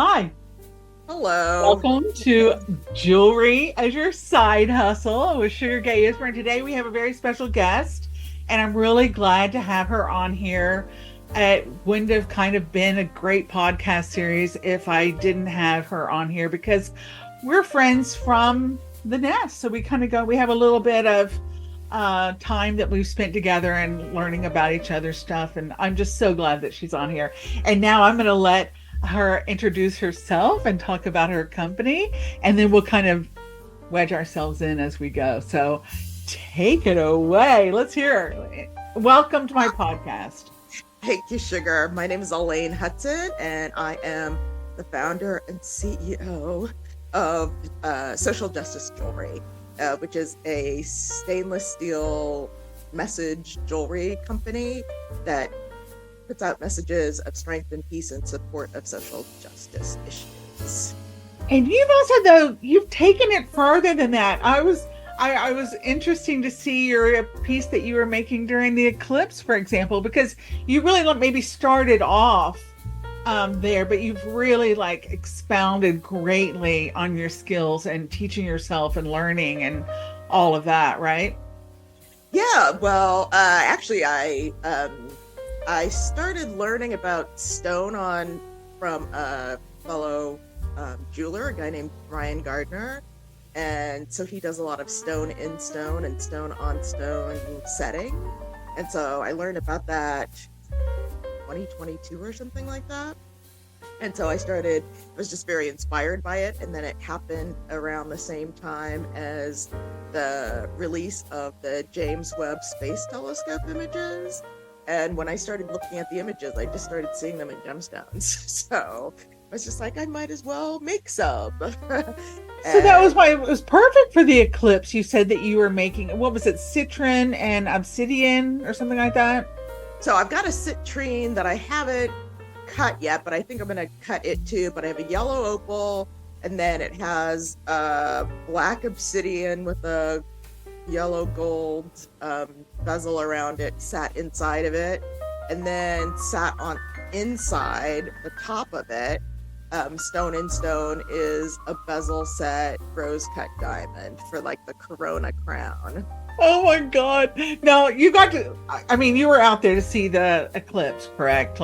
Hi, Hello. welcome to Jewelry as Your Side Hustle with Sugar Gay Isber. And today we have a very special guest, and I'm really glad to have her on here. It wouldn't have kind of been a great podcast series if I didn't have her on here because we're friends from the nest. So we kind of we have a little bit of time that we've spent together and learning about each other's stuff. And I'm just so glad that she's on here. And now I'm going to let her introduce herself and talk about her company, and then we'll kind of wedge ourselves in as we go. So take it away. Let's hear her. Welcome to my podcast. Thank you, Sugar. My name is Alaine Hutson, and I am the founder and CEO of Social Justice Jewelry, which is a stainless steel message jewelry company that puts out messages of strength and peace in support of social justice issues. And you've taken it further than that. I was interesting to see your piece that you were making during the eclipse, for example, because you really maybe started off there, but you've really expounded greatly on your skills and teaching yourself and learning and all of that, right? Yeah, well, actually, I started learning about stone from a fellow jeweler, a guy named Ryan Gardner. And so he does a lot of stone in stone and stone on stone setting. And so I learned about that 2022 or something like that. And so I was just very inspired by it. And then it happened around the same time as the release of the James Webb Space Telescope images. And when I started looking at the images, I just started seeing them in gemstones. So I was just like, I might as well make some. So that was why it was perfect for the eclipse. You said that you were making, what was it, citron and obsidian or something like that? So I've got a citrine that I haven't cut yet, but I think I'm going to cut it too. But I have a yellow opal, and then it has black obsidian with a yellow gold bezel around it, sat inside of it, and then sat on inside the top of it. Stone in stone is a bezel set rose cut diamond for the corona crown. Oh my God. Now you got to, I mean, you were out there to see the eclipse, correct?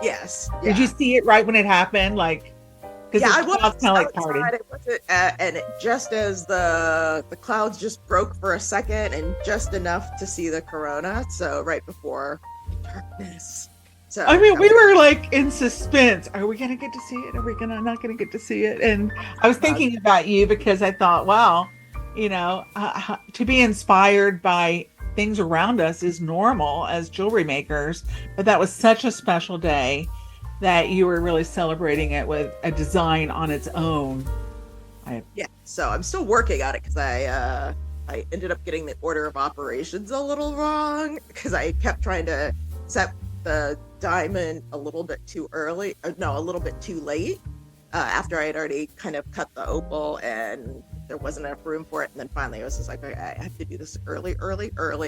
Yes. Did you see it right when it happened? Because I was kind of party. It wasn't, and it, just as the clouds just broke for a second, and just enough to see the corona. So right before darkness. So I mean, we were in suspense. Are we gonna get to see it? Are we not gonna get to see it? And I was thinking about you because I thought, wow, to be inspired by things around us is normal as jewelry makers, but that was such a special day that you were really celebrating it with a design on its own. Yeah, so I'm still working on it because I ended up getting the order of operations a little wrong because I kept trying to set the diamond a little bit too early, a little bit too late, after I had already kind of cut the opal and there wasn't enough room for it. And then finally I was just like, okay, I have to do this early,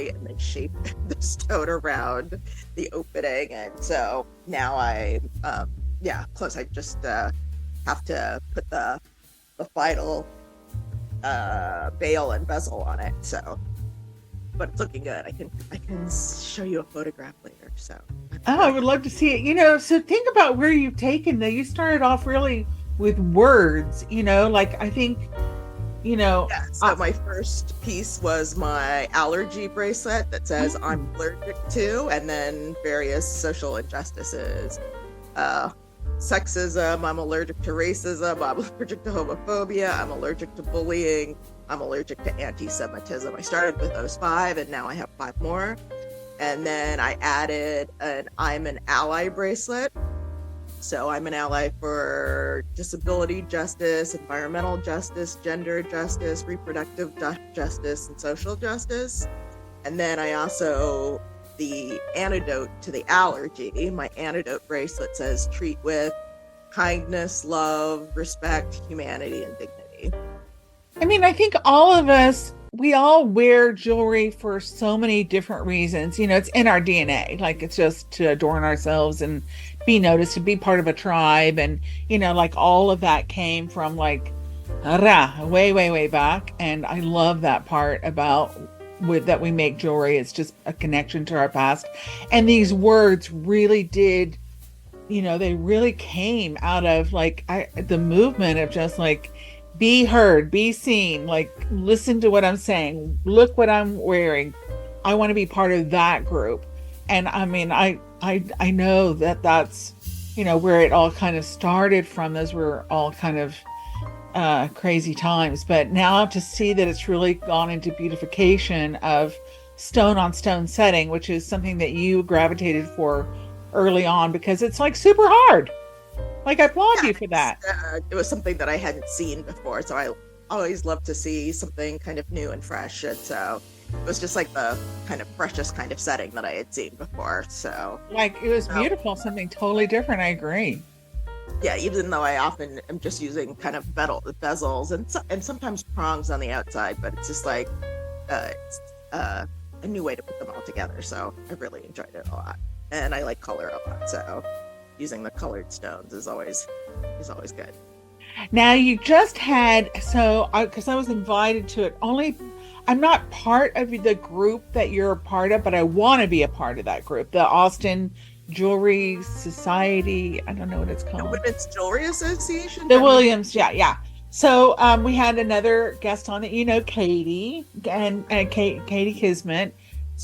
and then shape the stone around the opening. And so now plus I just have to put the final bail and bezel on it. So, but it's looking good. I can show you a photograph later. So I would love to see it. So think about where you've taken that. You started off really with words, I think, Yeah, so my first piece was my allergy bracelet that says I'm allergic to, and then various social injustices. Sexism, I'm allergic to racism, I'm allergic to homophobia, I'm allergic to bullying, I'm allergic to anti-Semitism. I started with those 5, and now I have 5 more. And then I added an I'm an ally bracelet. So I'm an ally for disability justice, environmental justice, gender justice, reproductive justice, and social justice. And then I also, the antidote to the allergy, my antidote bracelet says treat with kindness, love, respect, humanity, and dignity. I mean, I think all of us we all wear jewelry for so many different reasons. It's in our DNA. Like it's just to adorn ourselves and be noticed, to be part of a tribe. And, like all of that came from like way, way, way back. And I love that part about with that we make jewelry. It's just a connection to our past. And these words really did, they really came out of like the movement of just like be heard, be seen, like listen to what I'm saying, look what I'm wearing. I want to be part of that group. And I mean, I know that that's, where it all kind of started from. Those were all kind of crazy times. But now to see that it's really gone into beautification of stone on stone setting, which is something that you gravitated for early on because it's like super hard. Like I applaud you for that. It was something that I hadn't seen before, so I always love to see something kind of new and fresh. And so it was just like the kind of freshest kind of setting that I had seen before. So like it was beautiful, something totally different. I agree. Yeah, even though I often am just using kind of bezels and sometimes prongs on the outside, but it's just like it's a new way to put them all together. So I really enjoyed it a lot, and I like color a lot. So using the colored stones is always good. Now you just had because I was invited to it. Only I'm not part of the group that you're a part of, but I want to be a part of that group, the Austin Jewelry Society. I don't know what it's called. The Women's Jewelry Association. The Williams, yeah. So we had another guest on it, Katie and Katie Kismet,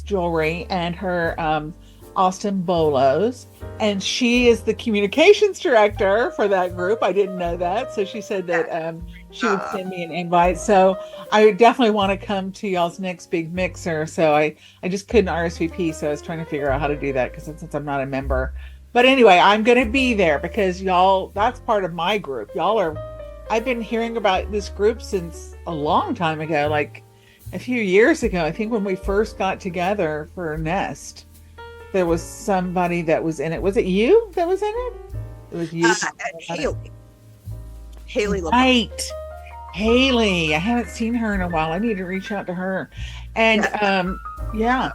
jewelry, and her Austin Bolos, and she is the communications director for that group. I didn't know that, so she said that she would send me an invite. So I definitely want to come to y'all's next big mixer. So I just couldn't RSVP, so I was trying to figure out how to do that because since I'm not a member. But anyway, I'm going to be there because y'all, that's part of my group. I've been hearing about this group since a long time ago, like a few years ago. I think when we first got together for Nest. There was somebody that was in it. Was it you that was in it? It was you. Haley. Right. Haley. I haven't seen her in a while. I need to reach out to her. And yeah.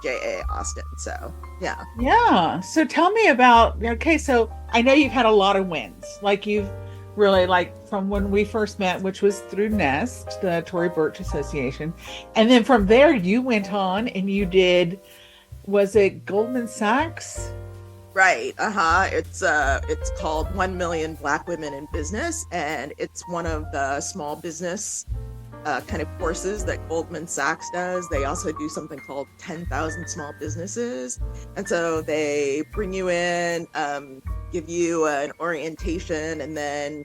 JA Austin. So yeah. Yeah. So tell me about, okay, so I know you've had a lot of wins. Like you've really, like from when we first met, which was through Nest, the Tory Burch Association. And then from there you went on and you did, was it Goldman Sachs? Right. It's called 1 Million Black Women in Business, and it's one of the small business kind of courses that Goldman Sachs does. They also do something called 10,000 Small Businesses, and so they bring you in, give you an orientation, and then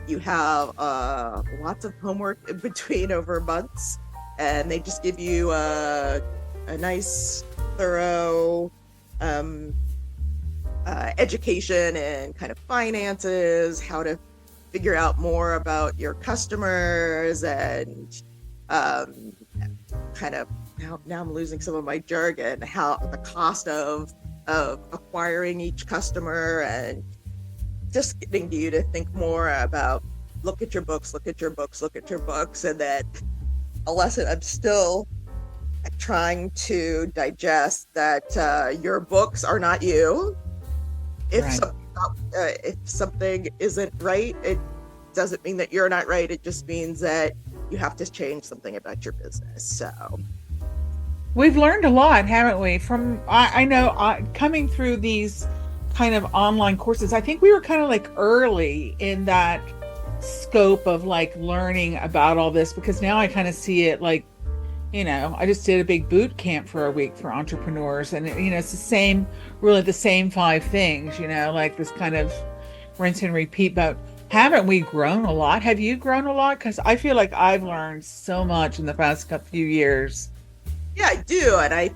you have lots of homework in between over months, and they just give you a nice thorough education and kind of finances, how to figure out more about your customers, and kind of now I'm losing some of my jargon, how the cost of acquiring each customer, and just getting you to think more about look at your books, and then a lesson I'm still trying to digest, that your books are not you. If Right. if something isn't right, it doesn't mean that you're not right. It just means that you have to change something about your business. So We've learned a lot, haven't we? From I know coming through these kind of online courses, I think we were kind of like early in that scope of like learning about all this, because now I kind of see it like, I just did a big boot camp for a week for entrepreneurs, and it's really the same 5 things, like this kind of rinse and repeat. But haven't we grown a lot? Have you grown a lot? Because I feel like I've learned so much in the past few years. yeah, I do. And I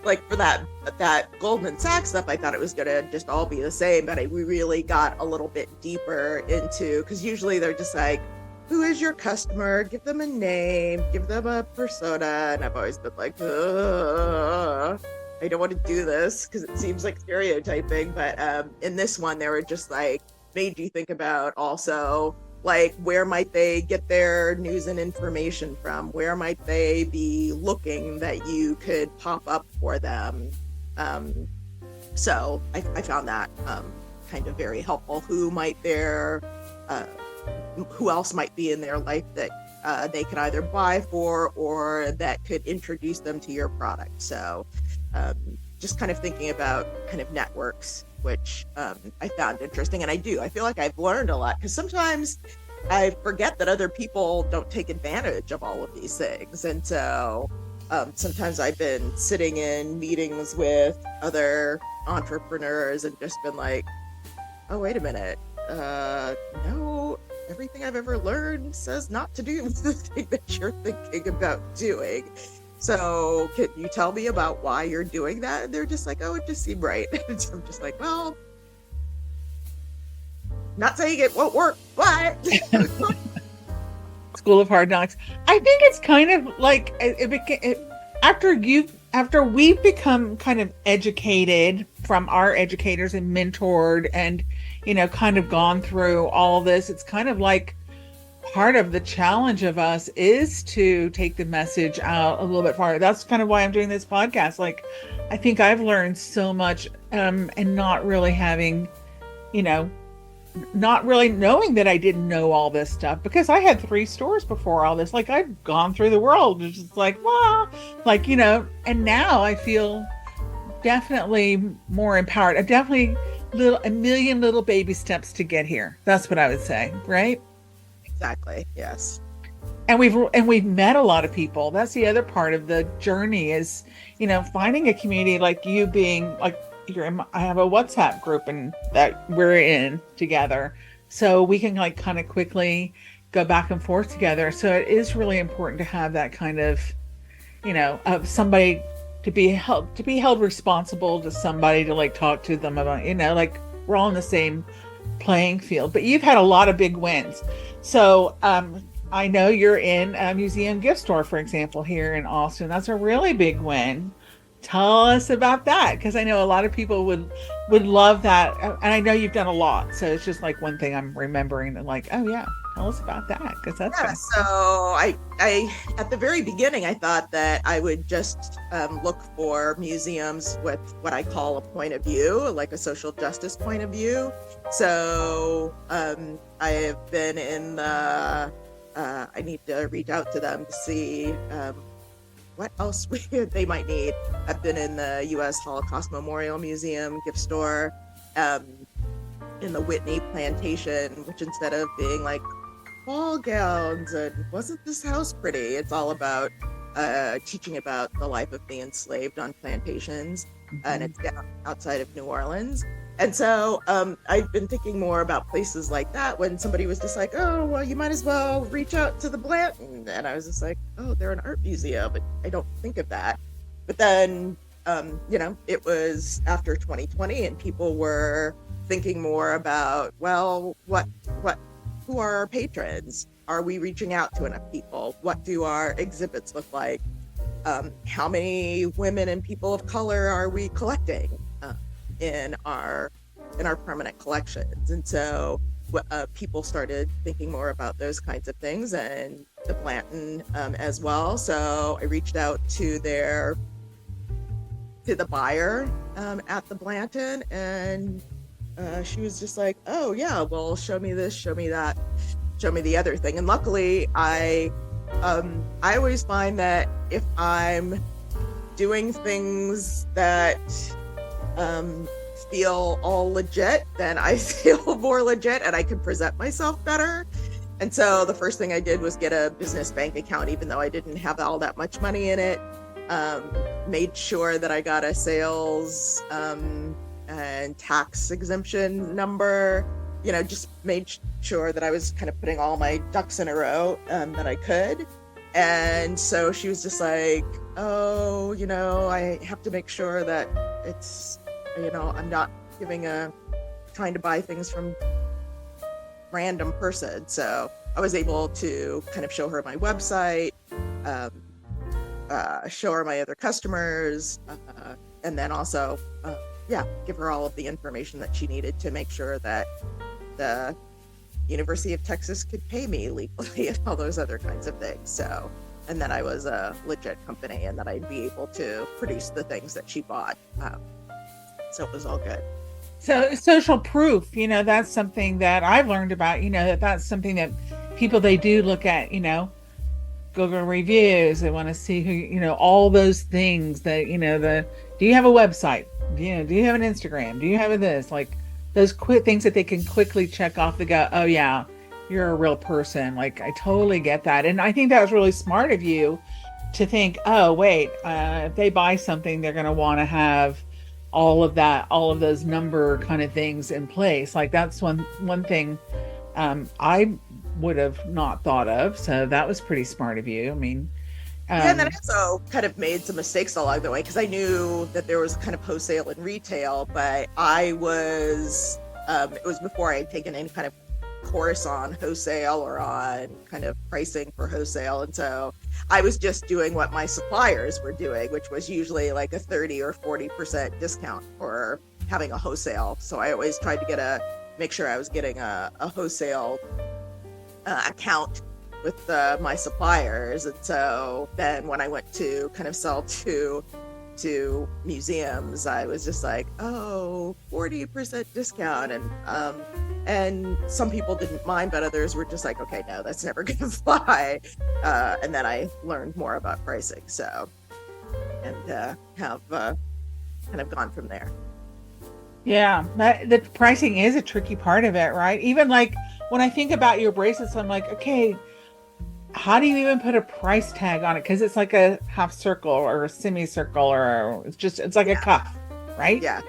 like for that Goldman Sachs stuff, I thought it was gonna just all be the same, but we really got a little bit deeper into, because usually they're just like, who is your customer? Give them a name, give them a persona. And I've always been like, I don't want to do this because it seems like stereotyping. But in this one, they were just like, made you think about also Like, where might they get their news and information from? Where might they be looking that you could pop up for them? So I found that kind of very helpful. Uh, who else might be in their life that they could either buy for or that could introduce them to your product. So just kind of thinking about kind of networks, which I found interesting. And I feel like I've learned a lot, because sometimes I forget that other people don't take advantage of all of these things. And so sometimes I've been sitting in meetings with other entrepreneurs and just been like, oh, wait a minute. No, everything I've ever learned says not to do the thing that you're thinking about doing. So can you tell me about why you're doing that? And they're just like, oh, it just seemed right. And so I'm just like, well, not saying it won't work, but School of Hard Knocks. I think it's kind of like after we've become kind of educated from our educators and mentored and, kind of gone through all this, it's kind of like part of the challenge of us is to take the message out a little bit farther. That's kind of why I'm doing this podcast. Like, I think I've learned so much and not really having, not really knowing that I didn't know all this stuff, because I had 3 stores before all this. Like, I've gone through the world. It's just like, wow, like, and now I feel definitely more empowered. I've definitely a million little baby steps to get here. That's what I would say. Right. Exactly. Yes. And we've met a lot of people. That's the other part of the journey is, finding a community like you being like, I have a WhatsApp group and that we're in together, so we can like kind of quickly go back and forth together. So it is really important to have that kind of, of somebody to be held responsible, to somebody to like talk to them about, like we're all in the same playing field. But you've had a lot of big wins. So I know you're in a museum gift store, for example, here in Austin. That's a really big win. Tell us about that, because I know a lot of people would love that, and I know you've done a lot. So it's just like one thing I'm remembering, and like, oh yeah, tell us about that, because that's So I at the very beginning I thought that I would just look for museums with what I call a point of view, like a social justice point of view. So I have been in the I need to reach out to them to see what else they might need. I've been in the U.S. Holocaust Memorial Museum gift store, in the Whitney Plantation, which instead of being like ball gowns and wasn't this house pretty, it's all about teaching about the life of the enslaved on plantations, and it's down outside of New Orleans. And so I've been thinking more about places like that when somebody was just like, oh, well, you might as well reach out to the Blanton. And I was just like, oh, they're an art museum, but I don't think of that. But then, it was after 2020 and people were thinking more about, well, who are our patrons? Are we reaching out to enough people? What do our exhibits look like? How many women and people of color are we collecting in our permanent collections? And so people started thinking more about those kinds of things, and the Blanton as well. So I reached out to the buyer at the Blanton, and she was just like, oh yeah, well, show me this, show me that, show me the other thing. And luckily I always find that if I'm doing things that feel all legit, then I feel more legit and I can present myself better. And so the first thing I did was get a business bank account, even though I didn't have all that much money in it. Made sure that I got a sales and tax exemption number, just made sure that I was kind of putting all my ducks in a row that I could. And so she was just like, oh, I have to make sure that it's, I'm not trying to buy things from random person. So I was able to kind of show her my website, show her my other customers, and then also, give her all of the information that she needed to make sure that the University of Texas could pay me legally and all those other kinds of things. So, and then I was a legit company, and that I'd be able to produce the things that she bought. So it was all good. So social proof, that's something that I've learned about, that's something that people, they do look at, Google reviews. They want to see who, all those things that, do you have a website? Do you have an Instagram? Do you have this? Like those quick things that they can quickly check off the go, oh yeah, you're a real person. Like I totally get that. And I think that was really smart of you to think, oh wait, if they buy something, they're going to want to have all of those number kind of things in place. Like that's one thing I would have not thought of. So that was pretty smart of you. I mean, yeah, and then I also kind of made some mistakes along the way, because I knew that there was kind of wholesale and retail, but it was before I had taken any kind of course on wholesale or on kind of pricing for wholesale. And so I was just doing what my suppliers were doing, which was usually like a 30 or 40% discount for having a wholesale. So I always tried to make sure I was getting a wholesale account with my suppliers. And so then when I went to kind of sell to museums, I was just like, 40% discount. And some people didn't mind, but others were just like, okay, no, that's never going to fly. And then I learned more about pricing. So, and have kind of gone from there. Yeah, the pricing is a tricky part of it, right? Even like when I think about your bracelets, I'm like, okay, how do you even put a price tag on it? Because it's like a half circle or a semicircle, or it's like a cuff, right? Yeah.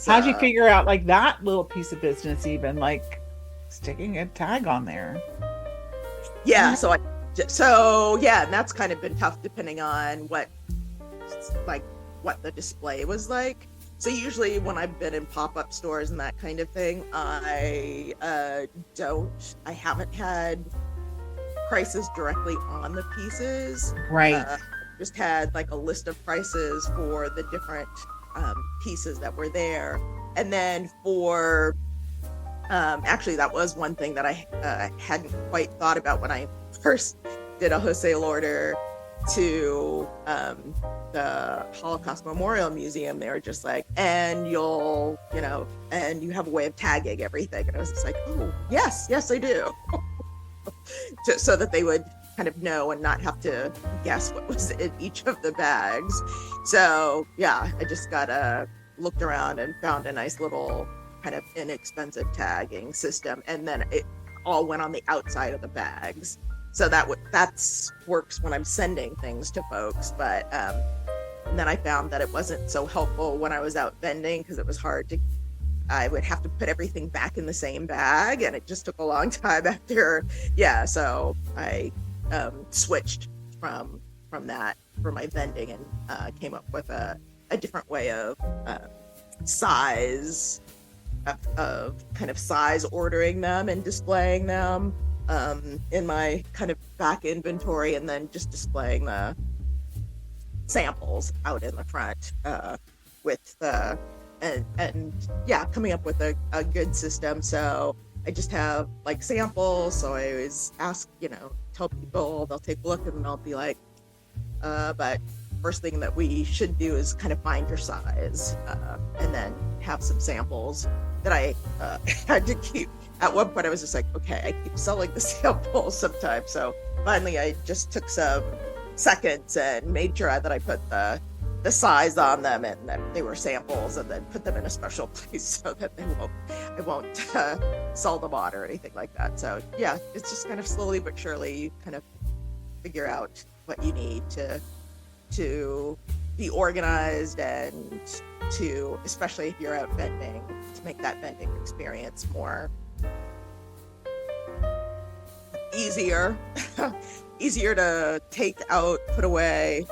How'd you figure out like that little piece of business, even like sticking a tag on there? Yeah. So and that's kind of been tough depending on what the display was like. So usually when I've been in pop-up stores and that kind of thing, I haven't had prices directly on the pieces. Right. Just had like a list of prices for the different pieces that were there. And then for actually that was one thing that I hadn't quite thought about when I first did a wholesale order to the Holocaust Memorial Museum. They were just like, and you have a way of tagging everything. And I was just like, oh yes I do. So that they would kind of know and not have to guess what was in each of the bags. So yeah, I just looked around and found a nice little kind of inexpensive tagging system, and then it all went on the outside of the bags. So that's works when I'm sending things to folks, but and then I found that it wasn't so helpful when I was out vending, because it was I would have to put everything back in the same bag, and it just took a long time after. Yeah, so I switched from that for my vending, and came up with a different way of size ordering them and displaying them in my kind of back inventory, and then just displaying the samples out in the front with the and coming up with a good system. So I just have like samples, so I always ask, tell people, they'll take a look, and I'll be like, but first thing that we should do is kind of find your size, and then have some samples that I had to keep. At one point I was just like, okay, I keep selling the samples sometimes. So finally I just took some seconds and made sure that I put the size on them and that they were samples, and then put them in a special place so that I won't sell them on or anything like that. So yeah, it's just kind of slowly but surely you kind of figure out what you need to be organized, and to, especially if you're out vending, to make that vending experience more easier to take out, put away,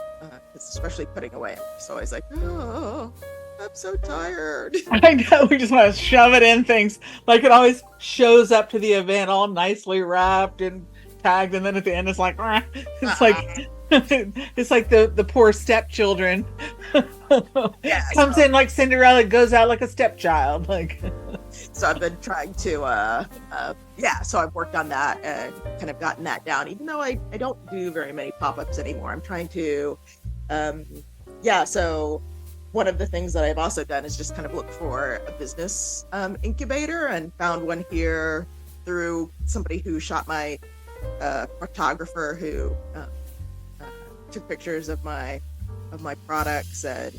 especially putting away. So I was like, oh, I'm so tired. I know, we just want to shove it in things. Like it always shows up to the event all nicely wrapped and tagged, and then at the end it's like, it's like it's like the poor stepchildren. Yeah, comes in like Cinderella, goes out like a stepchild. Like So I've been trying to, yeah, so I've worked on that and kind of gotten that down, even though I don't do very many pop-ups anymore. I'm trying to, um, yeah, so one of the things that I've also done is just kind of look for a business incubator, and found one here through somebody who shot my photographer who took pictures of my products, and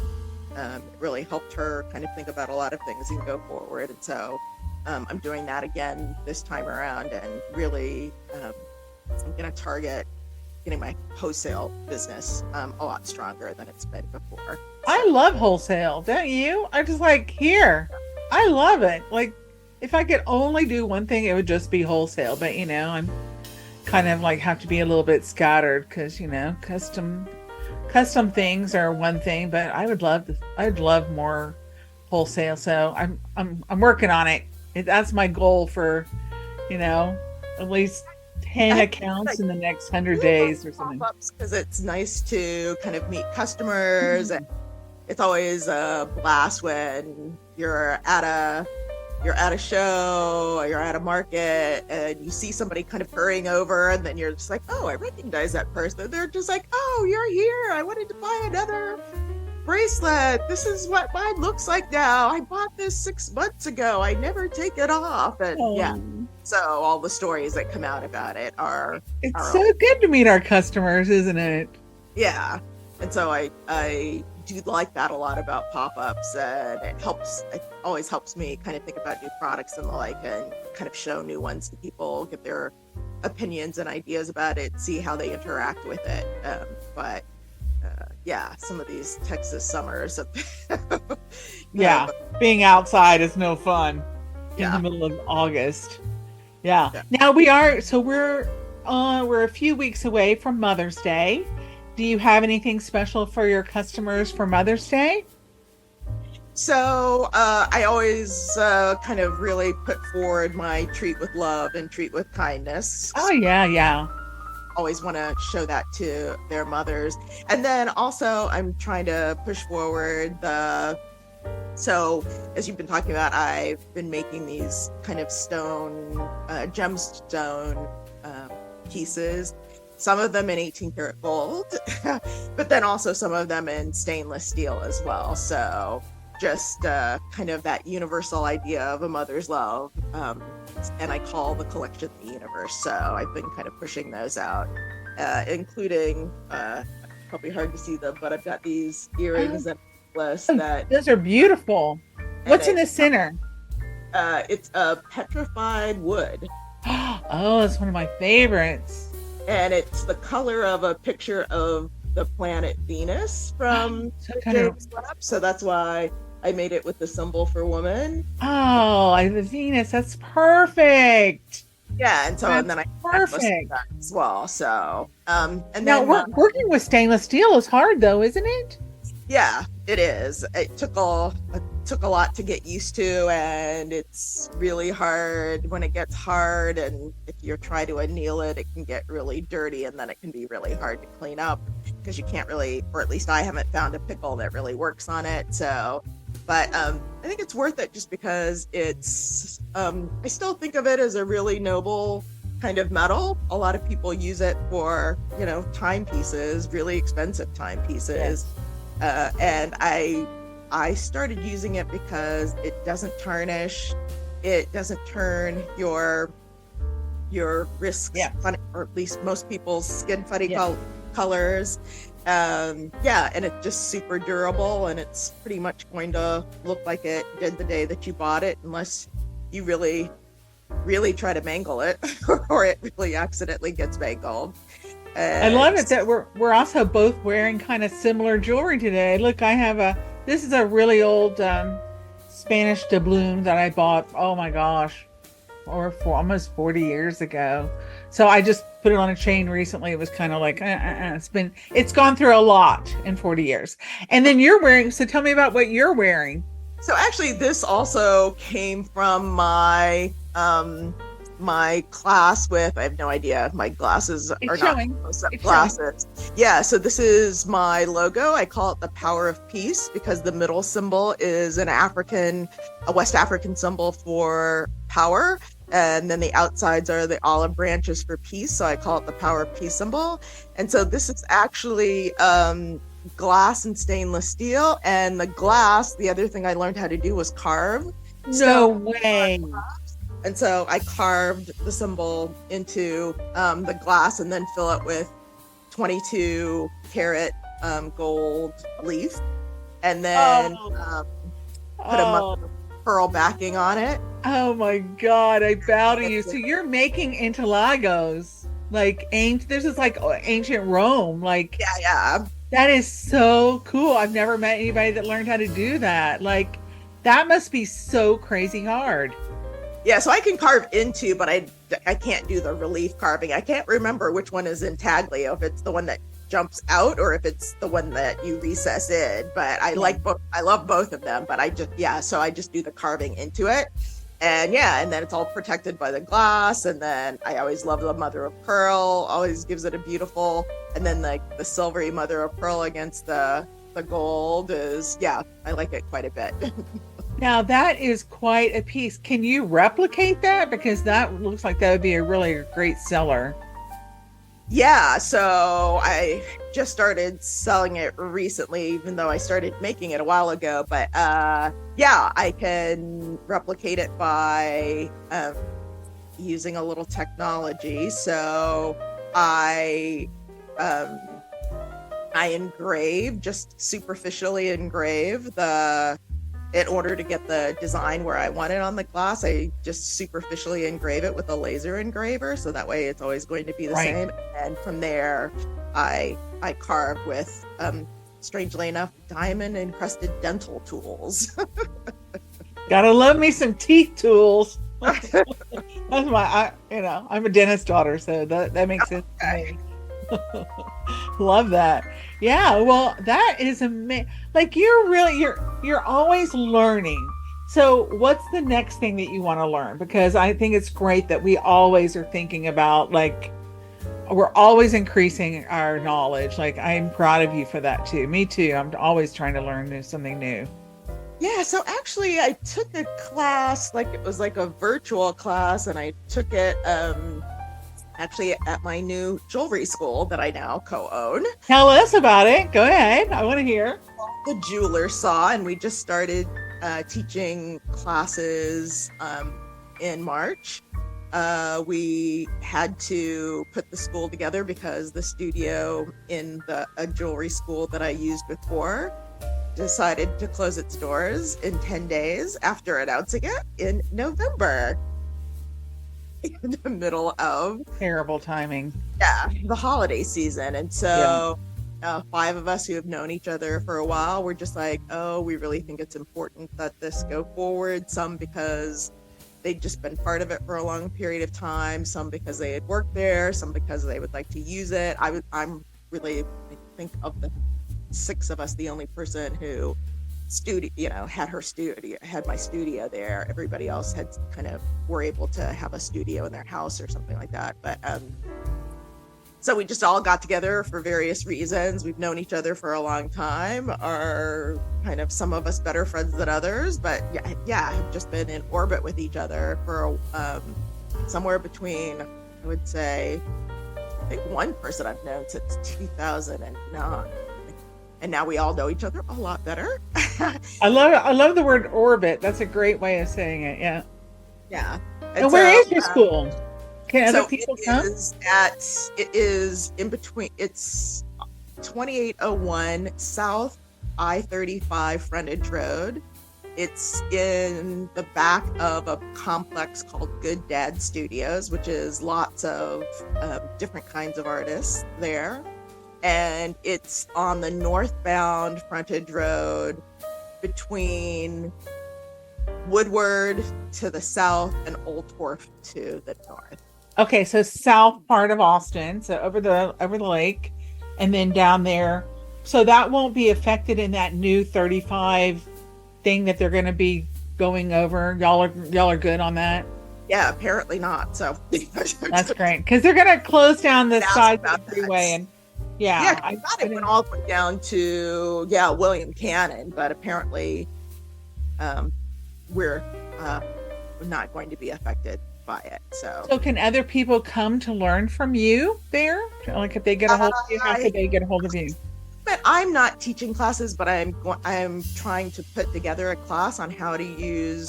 it really helped her kind of think about a lot of things and go forward. And so I'm doing that again this time around, and really I'm going to target getting my wholesale business a lot stronger than it's been before. I love wholesale, don't you? I just like here. I love it. Like if I could only do one thing, it would just be wholesale. But I'm kind of like have to be a little bit scattered because custom things are one thing, but I'd love more wholesale. So I'm working on it. That's my goal for at least 10 accounts in the next 100 days or something. Because it's nice to kind of meet customers, and it's always a blast when you're at a show or you're at a market and you see somebody kind of hurrying over, and then you're just like, oh, I recognize that person. They're just like, oh, you're here. I wanted to buy another bracelet. This is what mine looks like now. I bought this 6 months ago. I never take it off. And yeah, so all the stories that come out about it are so good to meet our customers, isn't it? Yeah. And so I do like that a lot about pop-ups, and it always helps me kind of think about new products and the like, and kind of show new ones to people, get their opinions and ideas about it, see how they interact with it. But yeah, some of these Texas summers yeah, being outside is no fun in the middle of August. Yeah. Now we're a few weeks away from Mother's Day. Do you have anything special for your customers for Mother's Day? So I always kind of really put forward my treat with love and treat with kindness. Oh, yeah. Always want to show that to their mothers. And then also I'm trying to push forward so as you've been talking about, I've been making these kind of gemstone pieces. Some of them in 18 karat gold, but then also some of them in stainless steel as well. So just kind of that universal idea of a mother's love. And I call the collection the universe. So I've been kind of pushing those out, including, probably hard to see them, but I've got these earrings and necklace that... Those are beautiful. What's in the center? It's a petrified wood. Oh, it's one of my favorites. And it's the color of a picture of the planet Venus from James Webb. So that's why I made it with the symbol for woman. Oh, the Venus. That's perfect. Yeah, and then I perfect that as well. So, and now then working with stainless steel is hard, though, isn't it? Yeah, it is. It took a lot to get used to, and it's really hard when it gets hard, and if you try to anneal it, it can get really dirty, and then it can be really hard to clean up because you can't really, or at least I haven't found a pickle that really works on it. So, but I think it's worth it just because it's I still think of it as a really noble kind of metal. A lot of people use it for timepieces, really expensive timepieces. Yes. And I started using it because it doesn't tarnish, it doesn't turn your wrists funny, or at least most people's skin funny colors. And it's just super durable, and it's pretty much going to look like it did the day that you bought it, unless you really, really try to mangle it or it really accidentally gets mangled. I love it that we're also both wearing kind of similar jewelry today. Look, I have this is a really old Spanish doubloon that I bought, oh my gosh, for almost 40 years ago. So I just put it on a chain recently. It was kind of like, it's gone through a lot in 40 years. And then you're wearing, so tell me about what you're wearing. So actually this also came from my my class with, I have no idea, my glasses are It's not showing. close-up It's showing. glasses. Yeah, so this is my logo. I call it the power of peace because the middle symbol is a West African symbol for power. And then the outsides are the olive branches for peace. So I call it the power of peace symbol. And so this is actually glass and stainless steel. And the glass, the other thing I learned how to do was carve No stone. way. And so I carved the symbol into the glass and then fill it with 22 karat gold leaf. And then Oh, put a oh, mother of pearl backing on it. oh my God. I bow to you. So you're making interlagos like ancient, this is like ancient Rome. Like, Yeah, yeah. that is so cool. I've never met anybody that learned how to do that. Like, that must be so crazy hard. Yeah, so I can carve into, but I can't do the relief carving. I can't remember which one is intaglio, if it's the one that jumps out or if it's the one that you recess in. But I like both. I love both of them. But so I just do the carving into it, and yeah, and then it's all protected by the glass. And then I always love the mother of pearl. Always gives it a beautiful. And then like the silvery mother of pearl against the gold is, yeah, I like it quite a bit. Now that is quite a piece. Can you replicate that? Because that looks like that would be a really great seller. Yeah, so I just started selling it recently, even though I started making it a while ago. But yeah, I can replicate it by using a little technology. So I just superficially engrave in order to get the design where I want it on the glass. I just superficially engrave it with a laser engraver, so that way it's always going to be the Right. same. And from there, I carve with, strangely enough, diamond encrusted dental tools. Gotta love me some teeth tools. That's I'm a dentist daughter, so that makes sense to me. Love that. Yeah, well, that is amazing. Like, you're always learning. So what's the next thing that you want to learn? Because I think it's great that we always are thinking about, like, we're always increasing our knowledge. Like, I'm proud of you for that too. Me too. I'm always trying to learn something new. Yeah, so actually I took a class, like it was like a virtual class, and I took it actually at my new jewelry school that I now co-own. Tell us about it. Go ahead. I want to hear. The jeweler saw, and we just started teaching classes in March. We had to put the school together because the studio in a jewelry school that I used before decided to close its doors in 10 days after announcing it in November, in the middle of Terrible timing. the holiday season. And so 5 of us who have known each other for a while were just like, oh, we really think it's important that this go forward. Some because they'd just been part of it for a long period of time, some because they had worked there, some because they would like to use it. I'm really, I think of the 6 of us, the only person who had my studio there. Everybody else had kind of were able to have a studio in their house or something like that. But so we just all got together for various reasons. We've known each other for a long time, are kind of, some of us better friends than others, but have just been in orbit with each other for somewhere between, I would say, I think one person I've known since 2009. And now we all know each other a lot better. I love the word orbit. That's a great way of saying it. Yeah. Yeah. And where is your school? Can other people come? It is in between. It's 2801 South I-35 Frontage Road. It's in the back of a complex called Good Dad Studios, which is lots of different kinds of artists there. And it's on the northbound frontage road between Woodward to the south and Old Wharf to the north. Okay, so south part of Austin, so over the lake, and then down there. So that won't be affected in that new 35 thing that they're going to be going over. Y'all are good on that? Yeah, apparently not. So That's great because they're going to close down the ask side of about the freeway, that. and Yeah, yeah, 'cause I thought I it went didn't. all the way down to William Cannon, but apparently um, we're uh, not going to be affected by it. So So can other people come to learn from you there? Like if they get a hold of you, how I could they get a hold of you? but I'm not teaching classes, but I'm trying to put together a class on how to use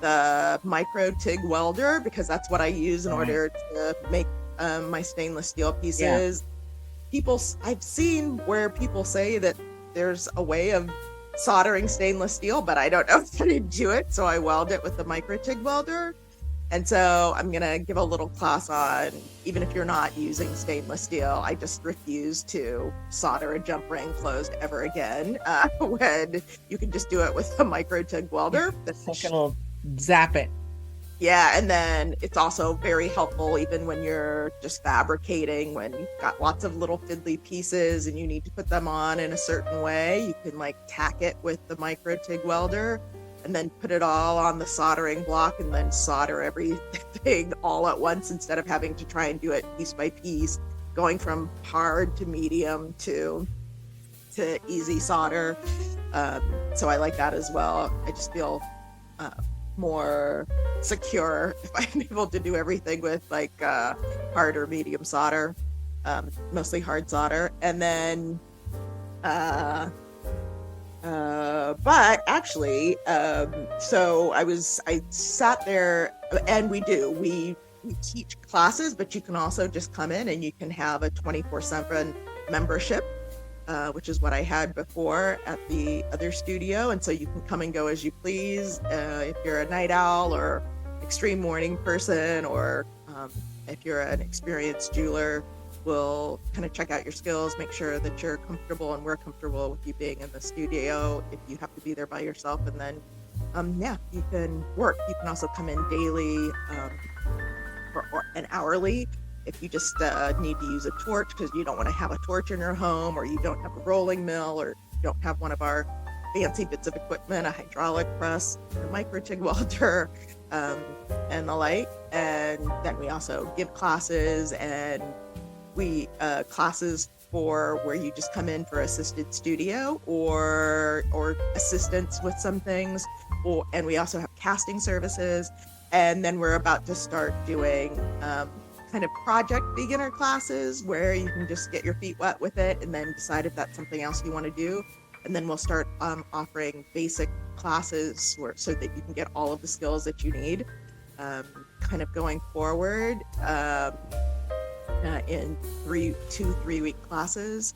the micro TIG welder because that's what I use in Right. order to make my stainless steel Yeah. pieces. I've seen where people say that there's a way of soldering stainless steel, but I don't know how to do it, so I weld it with the micro TIG welder. And so I'm gonna give a little class on, even if you're not using stainless steel, I just refuse to solder a jump ring closed ever again when you can just do it with a micro TIG Yeah. welder. Just like a little zap it. Yeah, and then it's also very helpful even when you're just fabricating, when you've got lots of little fiddly pieces and you need to put them on in a certain way. You can like tack it with the micro TIG welder and then put it all on the soldering block and then solder everything all at once instead of having to try and do it piece by piece, going from hard to medium to easy solder. So I like that as well. I just feel uh, more secure if I'm able to do everything with like hard or medium solder, mostly hard solder. And then, but actually, so I sat there and we teach classes, but you can also just come in and you can have a 24/7 membership. Which is what I had before at the other studio. And so you can come and go as you please. If you're a night owl or extreme morning person, or if you're an experienced jeweler, we'll kind of check out your skills, make sure that you're comfortable and we're comfortable with you being in the studio if you have to be there by yourself. And then, you can work. You can also come in daily or an hourly if you just need to use a torch because you don't want to have a torch in your home, or you don't have a rolling mill, or you don't have one of our fancy bits of equipment, a hydraulic press, a micro TIG welder, and the like. And then we also give classes, and we classes for where you just come in for assisted studio or assistance with some things, and we also have casting services. And then we're about to start doing kind of project beginner classes where you can just get your feet wet with it and then decide if that's something else you want to do. And then we'll start offering basic classes so that you can get all of the skills that you need kind of going forward in 3-week classes.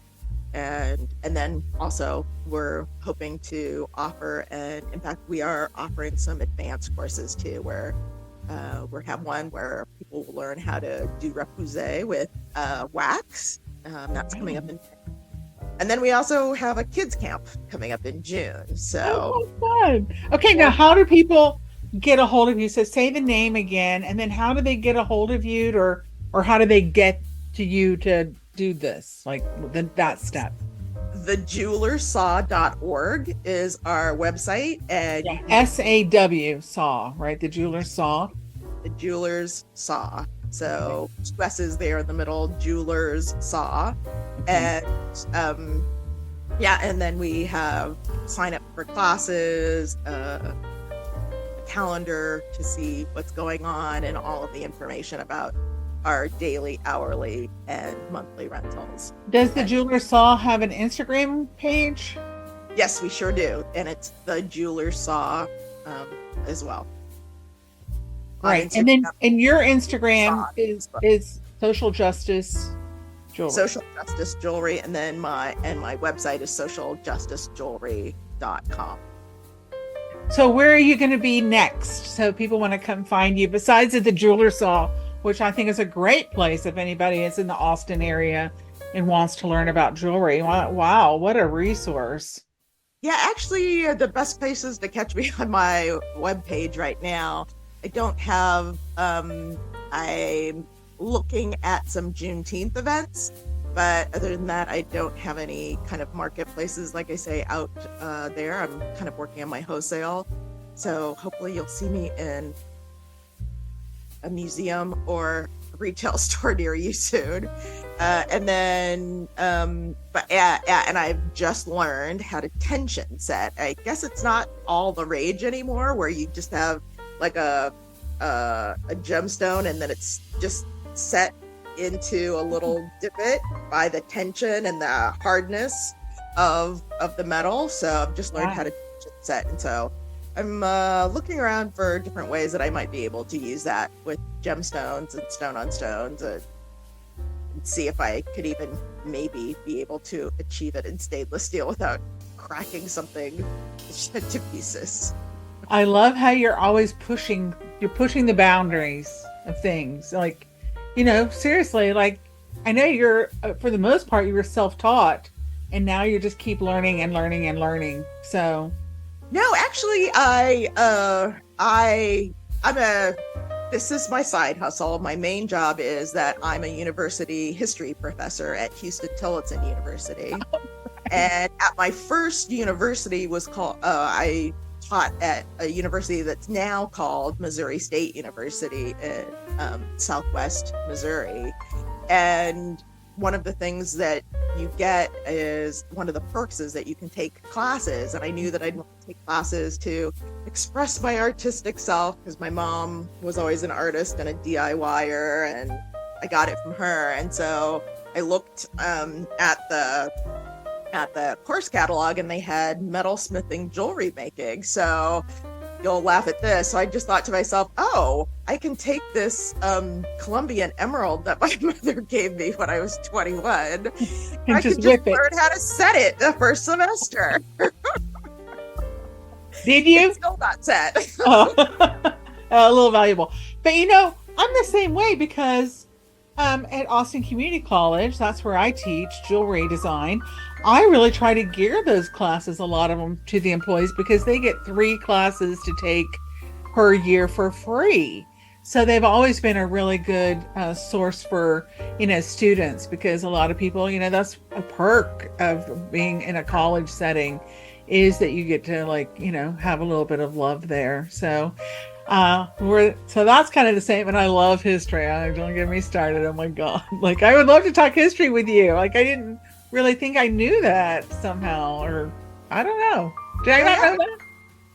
And then also we're hoping to offer, and in fact we are offering some advanced courses too, where we have one where people will learn how to do repoussé with wax. That's coming up in, and then we also have a kids camp coming up in June. So Oh, fun. Okay, now how do people get a hold of you? So say the name again, and then how do they get a hold of you, or how do they get to you to do this? Like that step. thejewelersaw.org is our website, and Yeah. SAW, saw, right? The jeweler saw. the Jewelers Saw. So 2 S's there in the middle, Jewelers Saw. And and then we have sign up for classes, a calendar to see what's going on, and all of the information about our daily, hourly, and monthly rentals. Does the jeweler saw have an Instagram page? Yes, we sure do. And it's the Jeweler Saw as well. Right. And then your Instagram is social justice jewelry. Social Justice Jewelry, and then my website is socialjusticejewelry.com. So where are you going to be next? So people want to come find you besides at the Jeweler Saw, which I think is a great place if anybody is in the Austin area and wants to learn about jewelry. Wow, what a resource. Yeah, actually, the best places to catch me on my webpage right now. I don't have, I'm looking at some Juneteenth events, but other than that, I don't have any kind of marketplaces, like I say, out there. I'm kind of working on my wholesale. So hopefully you'll see me in a museum or a retail store near you soon. And then, but yeah, and I've just learned how to tension set. I guess it's not all the rage anymore, where you just have like a gemstone and then it's just set into a little divot by the tension and the hardness of the metal. So I've just learned how to tension set, and so I'm looking around for different ways that I might be able to use that with gemstones and stone on stones, and see if I could even maybe be able to achieve it in stainless steel without cracking something to pieces. I love how you're pushing the boundaries of things. Like, seriously, like, I know you're, for the most part, you were self-taught, and now you just keep learning and learning and learning. So. No, actually, this is my side hustle. My main job is that I'm a university history professor at Huston-Tillotson University. And at my first university was called, I taught at a university that's now called Missouri State University in Southwest Missouri. And one of the things that you get is, one of the perks is that you can take classes. And I knew that I'd want to take classes to express my artistic self, because my mom was always an artist and a DIYer, and I got it from her. And so I looked at the course catalog, and they had metalsmithing jewelry making. So you'll laugh at this. So I just thought to myself, oh, I can take this Colombian emerald that my mother gave me when I was 21, and I just can just learn how to set it the first semester. Did you? It's still not set. Oh, a little valuable. But I'm the same way, because at Austin Community College, that's where I teach jewelry design. I really try to gear those classes, a lot of them, to the employees, because they get 3 classes to take per year for free. So they've always been a really good source for, students, because a lot of people, that's a perk of being in a college setting, is that you get to, like, have a little bit of love there. So so that's kind of the same. And I love history. Don't get me started. Oh my God. Like, I would love to talk history with you. Like, I didn't really think I knew that somehow, or I don't know. Did I not know that?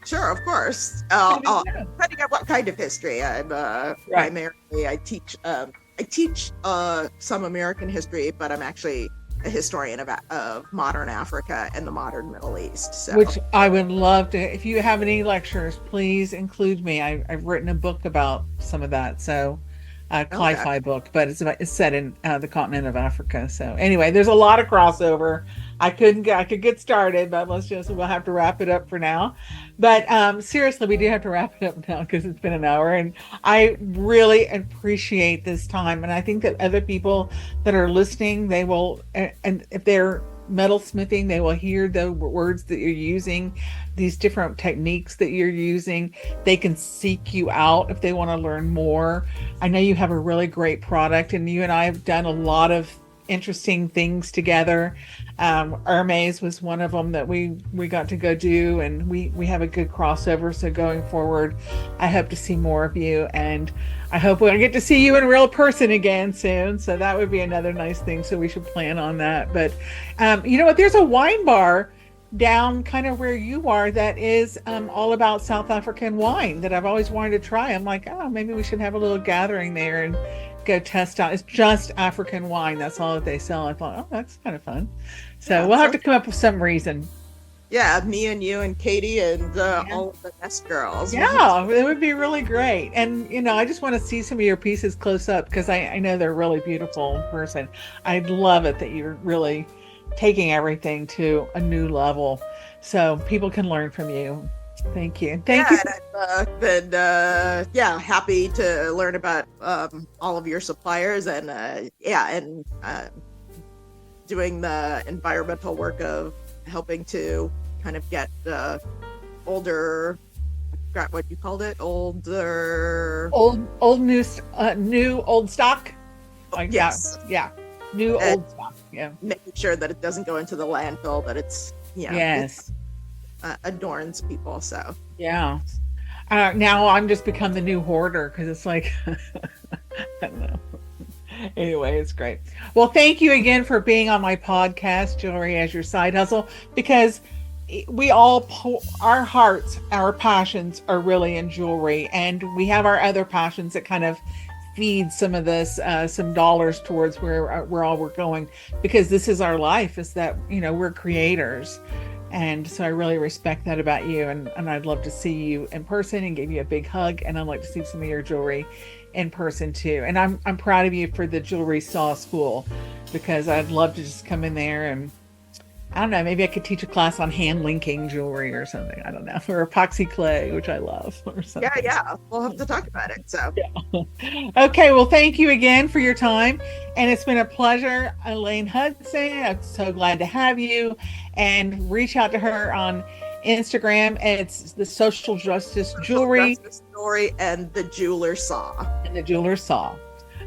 Sure, of course. Depending on what kind of history. I'm primarily, I teach some American history, but I'm actually a historian of modern Africa and the modern Middle East. So. Which I would love to. If you have any lectures, please include me. I've written a book about some of that. So. Cli-Fi book, but it's set in the continent of Africa. So anyway, there's a lot of crossover. I could get started, but we'll have to wrap it up for now. But seriously, we do have to wrap it up now, because it's been an hour, and I really appreciate this time. And I think that other people that are listening, they will, and if they're metalsmithing, they will hear the words that you're using, these different techniques that you're using. They can seek you out if they want to learn more. I know you have a really great product, and you and I have done a lot of interesting things together. Hermes was one of them that we got to go do, and we have a good crossover. So going forward, I hope to see more of you, and I hope we'll get to see you in real person again soon. So that would be another nice thing. So we should plan on that. But you know what? There's a wine bar down kind of where you are that is all about South African wine that I've always wanted to try. I'm like, oh, maybe we should have a little gathering there and go test out. It's just African wine. That's all that they sell. I thought, oh, that's kind of fun. So we'll have to come up with some reason. Yeah, me and you and Katie and all of the Nest girls. Yeah, it would be really great. And, I just want to see some of your pieces close up, because I know they're really beautiful in person. I love it that you're really taking everything to a new level so people can learn from you. Thank you. Thank you. I've been happy to learn about all of your suppliers, and doing the environmental work of helping to kind of get older, I forgot what you called it, old new old stock. Like, yes. Yeah. New old stock. Yeah. Making sure that it doesn't go into the landfill, that it's, yes. Adorns people. So yeah. Now I'm just become the new hoarder because it's like, I don't know. Anyway, it's great. Well, thank you again for being on my podcast, Jewelry as Your Side Hustle, because we all, our hearts, our passions are really in jewelry, and we have our other passions that kind of feed some of this, some dollars towards where all we're going, because this is our life, is that, we're creators. And so I really respect that about you. And I'd love to see you in person and give you a big hug. And I'd like to see some of your jewelry in person too. And I'm proud of you for the jewelry saw school, because I'd love to just come in there and, I don't know, maybe I could teach a class on hand linking jewelry or something. I don't know, or epoxy clay, which I love, or Yeah, something. yeah. We'll have to talk about it. So, Okay, well, thank you again for your time. And it's been a pleasure, Alaine Hutson. I'm so glad to have you. And reach out to her on Instagram. It's the Social Justice social Jewelry justice story and the jeweler saw. and the Jeweler Saw.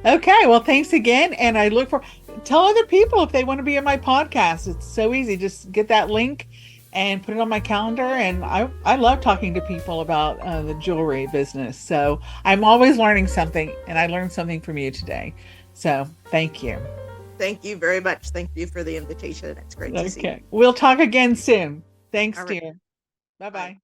Okay, well, thanks again. And I look for, tell other people if they want to be in my podcast. It's so easy. Just get that link and put it on my calendar. And I love talking to people about the jewelry business. So I'm always learning something, and I learned something from you today. So thank you. Thank you very much. Thank you for the invitation. It's great to see you. Okay, we'll talk again soon. Thanks, All right. dear. Bye Bye. bye.